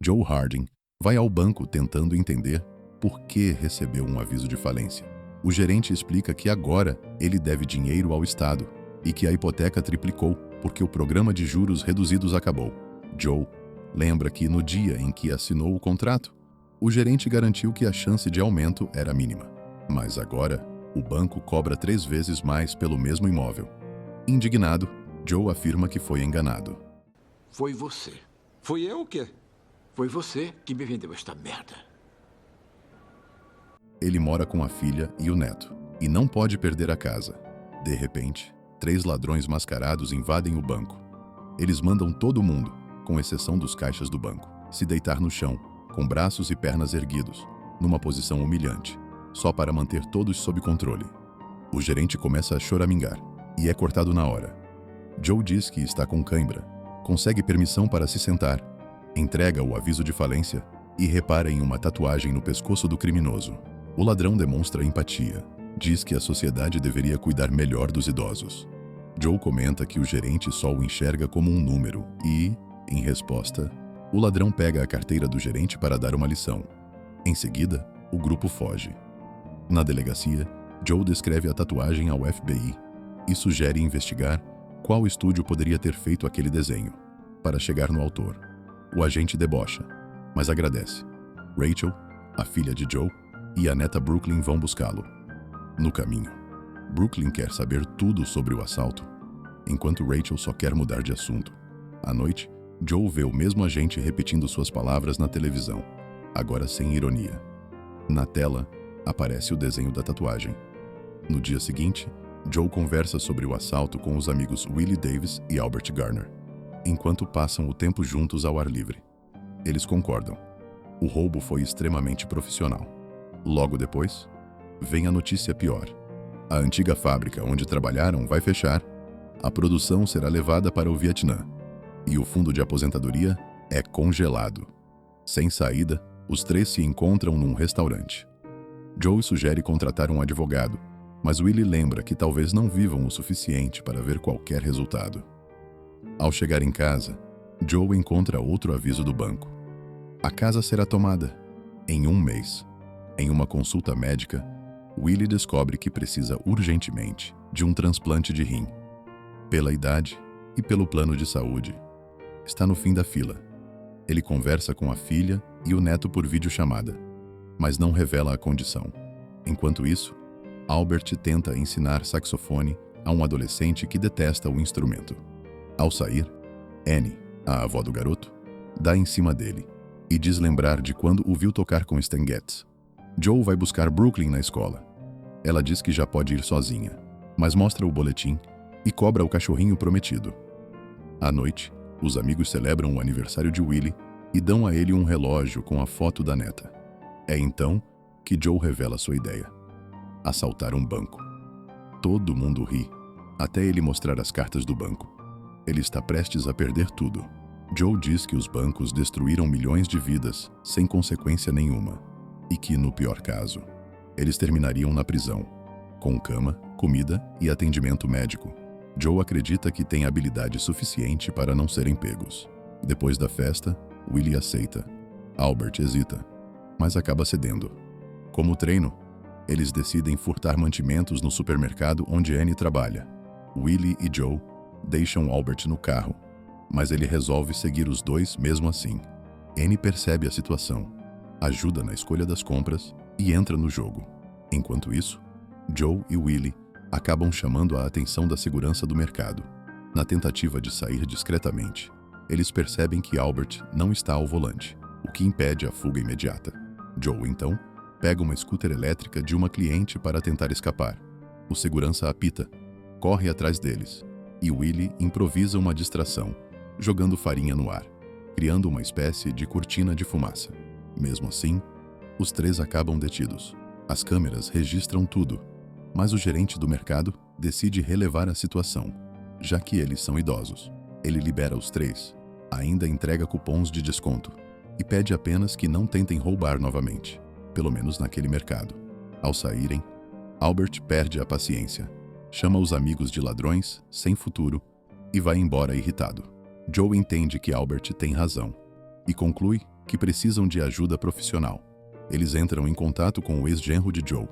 Joe Harding vai ao banco tentando entender por que recebeu um aviso de falência. O gerente explica que agora ele deve dinheiro ao Estado e que a hipoteca triplicou porque o programa de juros reduzidos acabou. Joe lembra que no dia em que assinou o contrato, o gerente garantiu que a chance de aumento era mínima. Mas agora, o banco cobra 3 vezes mais pelo mesmo imóvel. Indignado, Joe afirma que foi enganado. Foi você. Foi eu o quê? Foi você que me vendeu esta merda. Ele mora com a filha e o neto, e não pode perder a casa. De repente, 3 ladrões mascarados invadem o banco. Eles mandam todo mundo, com exceção dos caixas do banco, se deitar no chão, com braços e pernas erguidos, numa posição humilhante, só para manter todos sob controle. O gerente começa a choramingar, e é cortado na hora. Joe diz que está com cãibra, consegue permissão para se sentar, entrega o aviso de falência e repara em uma tatuagem no pescoço do criminoso. O ladrão demonstra empatia, diz que a sociedade deveria cuidar melhor dos idosos. Joe comenta que o gerente só o enxerga como um número e, em resposta, o ladrão pega a carteira do gerente para dar uma lição. Em seguida, o grupo foge. Na delegacia, Joe descreve a tatuagem ao FBI e sugere investigar qual estúdio poderia ter feito aquele desenho, para chegar no autor. O agente debocha, mas agradece. Rachel, a filha de Joe, e a neta Brooklyn vão buscá-lo. No caminho, Brooklyn quer saber tudo sobre o assalto, enquanto Rachel só quer mudar de assunto. À noite, Joe vê o mesmo agente repetindo suas palavras na televisão, agora sem ironia. Na tela, aparece o desenho da tatuagem. No dia seguinte, Joe conversa sobre o assalto com os amigos Willie Davis e Albert Garner, enquanto passam o tempo juntos ao ar livre. Eles concordam. O roubo foi extremamente profissional. Logo depois, vem a notícia pior. A antiga fábrica onde trabalharam vai fechar, a produção será levada para o Vietnã e o fundo de aposentadoria é congelado. Sem saída, os 3 se encontram num restaurante. Joe sugere contratar um advogado, mas Willie lembra que talvez não vivam o suficiente para ver qualquer resultado. Ao chegar em casa, Joe encontra outro aviso do banco. A casa será tomada em 1 mês. Em uma consulta médica, Willie descobre que precisa urgentemente de um transplante de rim. Pela idade e pelo plano de saúde, está no fim da fila. Ele conversa com a filha e o neto por videochamada, mas não revela a condição. Enquanto isso, Albert tenta ensinar saxofone a um adolescente que detesta o instrumento. Ao sair, Annie, a avó do garoto, dá em cima dele e diz lembrar de quando o viu tocar com Stan Getz. Joe vai buscar Brooklyn na escola. Ela diz que já pode ir sozinha, mas mostra o boletim e cobra o cachorrinho prometido. À noite, os amigos celebram o aniversário de Willie e dão a ele um relógio com a foto da neta. É então que Joe revela sua ideia: assaltar um banco. Todo mundo ri, até ele mostrar as cartas do banco. Ele está prestes a perder tudo. Joe diz que os bancos destruíram milhões de vidas sem consequência nenhuma e que, no pior caso, eles terminariam na prisão, com cama, comida e atendimento médico. Joe acredita que tem habilidade suficiente para não serem pegos. Depois da festa, Willie aceita. Albert hesita, mas acaba cedendo. Como treino, eles decidem furtar mantimentos no supermercado onde Annie trabalha. Willie e Joe deixam Albert no carro, mas ele resolve seguir os dois mesmo assim. Annie percebe a situação, ajuda na escolha das compras e entra no jogo. Enquanto isso, Joe e Willie acabam chamando a atenção da segurança do mercado. Na tentativa de sair discretamente, eles percebem que Albert não está ao volante, o que impede a fuga imediata. Joe, então, pega uma scooter elétrica de uma cliente para tentar escapar. O segurança apita, corre atrás deles, e Willie improvisa uma distração, jogando farinha no ar, criando uma espécie de cortina de fumaça. Mesmo assim, os 3 acabam detidos. As câmeras registram tudo, mas o gerente do mercado decide relevar a situação, já que eles são idosos. Ele libera os 3, ainda entrega cupons de desconto e pede apenas que não tentem roubar novamente, pelo menos naquele mercado. Ao saírem, Albert perde a paciência, chama os amigos de ladrões sem futuro e vai embora irritado. Joe entende que Albert tem razão e conclui que precisam de ajuda profissional. Eles entram em contato com o ex-genro de Joe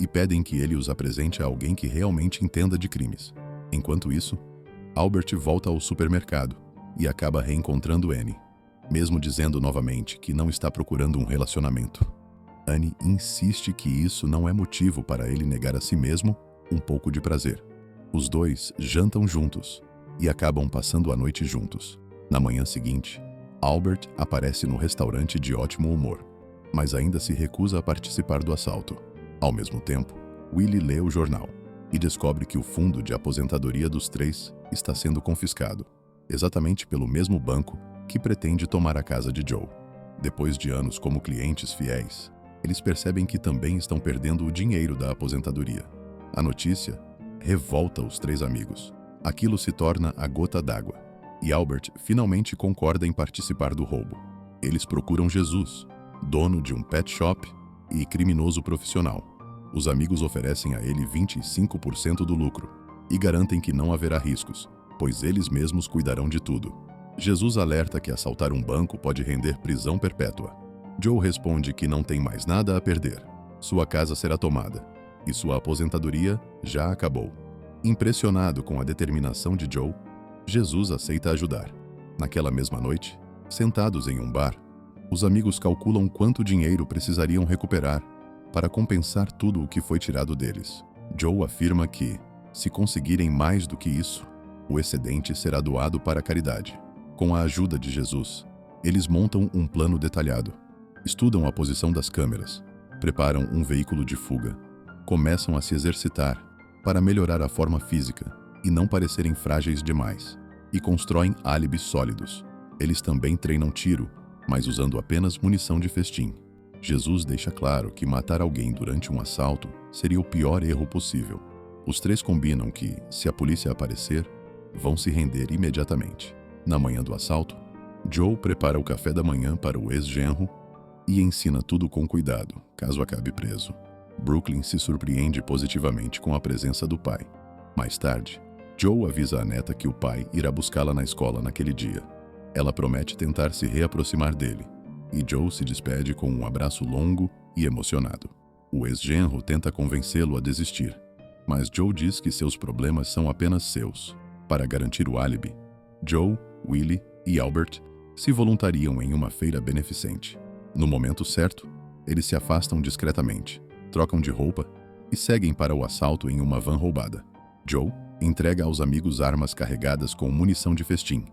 e pedem que ele os apresente a alguém que realmente entenda de crimes. Enquanto isso, Albert volta ao supermercado e acaba reencontrando Annie, mesmo dizendo novamente que não está procurando um relacionamento. Annie insiste que isso não é motivo para ele negar a si mesmo um pouco de prazer. Os dois jantam juntos e acabam passando a noite juntos. Na manhã seguinte, Albert aparece no restaurante de ótimo humor, mas ainda se recusa a participar do assalto. Ao mesmo tempo, Willie lê o jornal e descobre que o fundo de aposentadoria dos três está sendo confiscado, exatamente pelo mesmo banco que pretende tomar a casa de Joe. Depois de anos como clientes fiéis, eles percebem que também estão perdendo o dinheiro da aposentadoria. A notícia revolta os três amigos. Aquilo se torna a gota d'água, e Albert finalmente concorda em participar do roubo. Eles procuram Jesus, dono de um pet shop e criminoso profissional. Os amigos oferecem a ele 25% do lucro e garantem que não haverá riscos, pois eles mesmos cuidarão de tudo. Jesus alerta que assaltar um banco pode render prisão perpétua. Joe responde que não tem mais nada a perder. Sua casa será tomada e sua aposentadoria já acabou. Impressionado com a determinação de Joe, Jesus aceita ajudar. Naquela mesma noite, sentados em um bar, os amigos calculam quanto dinheiro precisariam recuperar para compensar tudo o que foi tirado deles. Joe afirma que, se conseguirem mais do que isso, o excedente será doado para a caridade. Com a ajuda de Jesus, eles montam um plano detalhado, estudam a posição das câmeras, preparam um veículo de fuga, começam a se exercitar para melhorar a forma física e não parecerem frágeis demais, e constroem álibis sólidos. Eles também treinam tiro, mas usando apenas munição de festim. Jesus deixa claro que matar alguém durante um assalto seria o pior erro possível. Os três combinam que, se a polícia aparecer, vão se render imediatamente. Na manhã do assalto, Joe prepara o café da manhã para o ex-genro e ensina tudo com cuidado, caso acabe preso. Brooklyn se surpreende positivamente com a presença do pai. Mais tarde, Joe avisa a neta que o pai irá buscá-la na escola naquele dia. Ela promete tentar se reaproximar dele, e Joe se despede com um abraço longo e emocionado. O ex-genro tenta convencê-lo a desistir, mas Joe diz que seus problemas são apenas seus. Para garantir o álibi, Joe, Willie e Albert se voluntariam em uma feira beneficente. No momento certo, eles se afastam discretamente, trocam de roupa e seguem para o assalto em uma van roubada. Joe entrega aos amigos armas carregadas com munição de festim,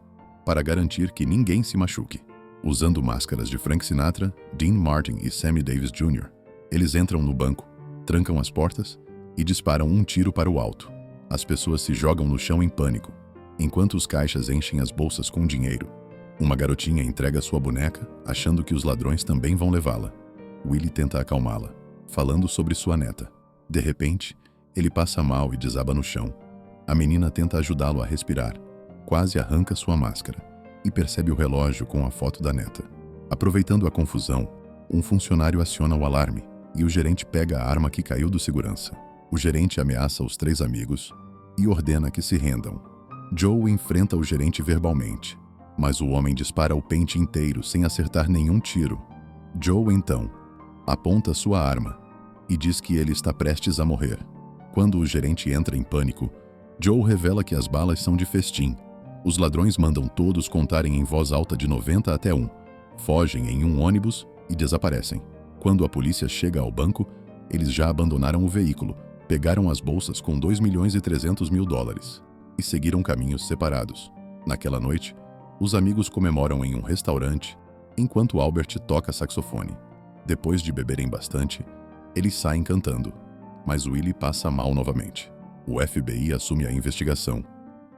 para garantir que ninguém se machuque. Usando máscaras de Frank Sinatra, Dean Martin e Sammy Davis Jr., eles entram no banco, trancam as portas e disparam um tiro para o alto. As pessoas se jogam no chão em pânico, enquanto os caixas enchem as bolsas com dinheiro. Uma garotinha entrega sua boneca, achando que os ladrões também vão levá-la. Willie tenta acalmá-la, falando sobre sua neta. De repente, ele passa mal e desaba no chão. A menina tenta ajudá-lo a respirar, quase arranca sua máscara e percebe o relógio com a foto da neta. Aproveitando a confusão, um funcionário aciona o alarme e o gerente pega a arma que caiu do segurança. O gerente ameaça os três amigos e ordena que se rendam. Joe enfrenta o gerente verbalmente, mas o homem dispara o pente inteiro sem acertar nenhum tiro. Joe, então, aponta sua arma e diz que ele está prestes a morrer. Quando o gerente entra em pânico, Joe revela que as balas são de festim. Os ladrões mandam todos contarem em voz alta de 90 até 1, fogem em um ônibus e desaparecem. Quando a polícia chega ao banco, eles já abandonaram o veículo, pegaram as bolsas com 2.300.000 dólares e seguiram caminhos separados. Naquela noite, os amigos comemoram em um restaurante, enquanto Albert toca saxofone. Depois de beberem bastante, eles saem cantando, mas Willie passa mal novamente. O FBI assume a investigação,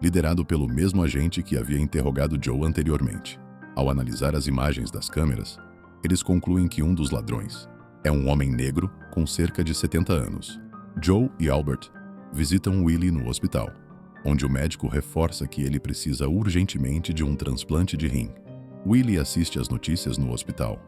liderado pelo mesmo agente que havia interrogado Joe anteriormente. Ao analisar as imagens das câmeras, eles concluem que um dos ladrões é um homem negro com cerca de 70 anos. Joe e Albert visitam Willie no hospital, onde o médico reforça que ele precisa urgentemente de um transplante de rim. Willie assiste às notícias no hospital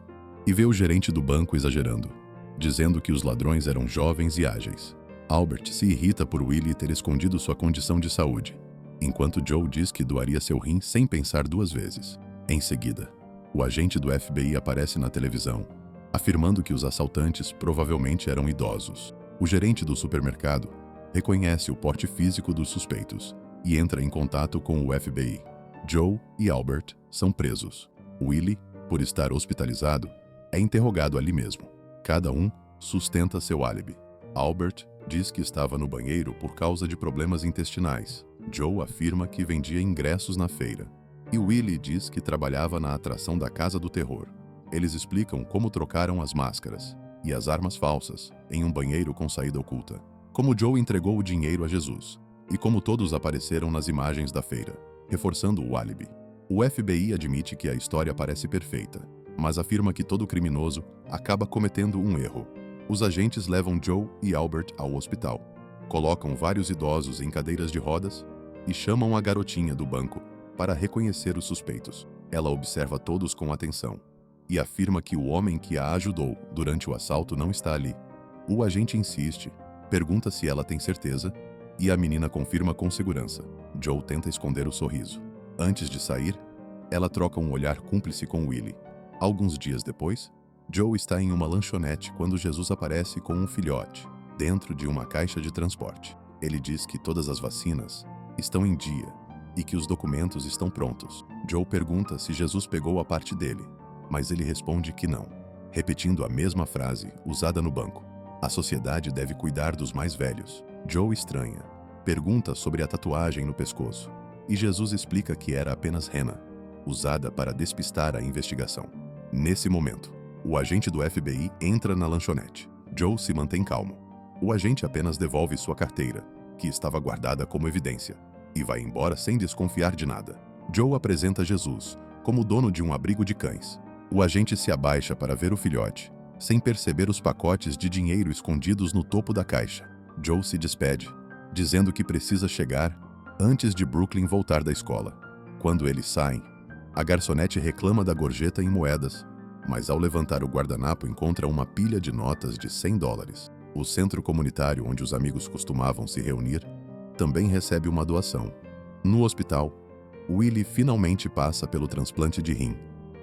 e vê o gerente do banco exagerando, dizendo que os ladrões eram jovens e ágeis. Albert se irrita por Willie ter escondido sua condição de saúde, enquanto Joe diz que doaria seu rim sem pensar duas vezes. Em seguida, O agente do FBI aparece na televisão, afirmando que os assaltantes provavelmente eram idosos. O gerente do supermercado reconhece o porte físico dos suspeitos e entra em contato com o FBI. Joe e Albert são presos. Willie, por estar hospitalizado, é interrogado ali mesmo. Cada um sustenta seu álibi. Albert diz que estava no banheiro por causa de problemas intestinais. Joe afirma que vendia ingressos na feira. E Willie diz que trabalhava na atração da Casa do Terror. Eles explicam como trocaram as máscaras e as armas falsas em um banheiro com saída oculta. Como Joe entregou o dinheiro a Jesus. E como todos apareceram nas imagens da feira, reforçando o álibi. O FBI admite que a história parece perfeita, mas afirma que todo criminoso acaba cometendo um erro. Os agentes levam Joe e Albert ao hospital, colocam vários idosos em cadeiras de rodas e chamam a garotinha do banco para reconhecer os suspeitos. Ela observa todos com atenção e afirma que o homem que a ajudou durante o assalto não está ali. O agente insiste, pergunta se ela tem certeza e a menina confirma com segurança. Joe tenta esconder o sorriso. Antes de sair, ela troca um olhar cúmplice com Willie. Alguns dias depois, Joe está em uma lanchonete quando Jesus aparece com um filhote, dentro de uma caixa de transporte. Ele diz que todas as vacinas estão em dia e que os documentos estão prontos. Joe pergunta se Jesus pegou a parte dele, mas ele responde que não, repetindo a mesma frase usada no banco. A sociedade deve cuidar dos mais velhos. Joe estranha, pergunta sobre a tatuagem no pescoço, e Jesus explica que era apenas rena, usada para despistar a investigação. Nesse momento, o agente do FBI entra na lanchonete. Joe se mantém calmo. O agente apenas devolve sua carteira, que estava guardada como evidência, e vai embora sem desconfiar de nada. Joe apresenta Jesus como dono de um abrigo de cães. O agente se abaixa para ver o filhote, sem perceber os pacotes de dinheiro escondidos no topo da caixa. Joe se despede, dizendo que precisa chegar antes de Brooklyn voltar da escola. Quando eles saem, a garçonete reclama da gorjeta em moedas, mas ao levantar o guardanapo encontra uma pilha de notas de $100. O centro comunitário onde os amigos costumavam se reunir também recebe uma doação. No hospital, Willie finalmente passa pelo transplante de rim,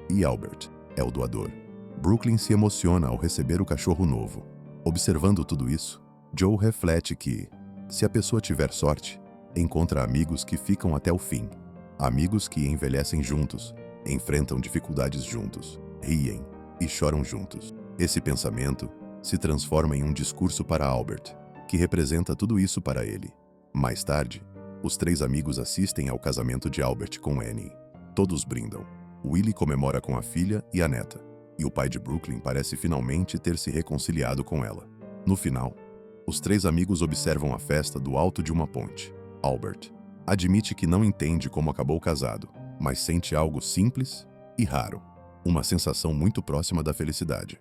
e Albert é o doador. Brooklyn se emociona ao receber o cachorro novo. Observando tudo isso, Joe reflete que, se a pessoa tiver sorte, encontra amigos que ficam até o fim. Amigos que envelhecem juntos, enfrentam dificuldades juntos, riem e choram juntos. Esse pensamento se transforma em um discurso para Albert, que representa tudo isso para ele. Mais tarde, os três amigos assistem ao casamento de Albert com Annie. Todos brindam. Willie comemora com a filha e a neta, e o pai de Brooklyn parece finalmente ter se reconciliado com ela. No final, os três amigos observam a festa do alto de uma ponte. Albert admite que não entende como acabou casado, mas sente algo simples e raro, uma sensação muito próxima da felicidade.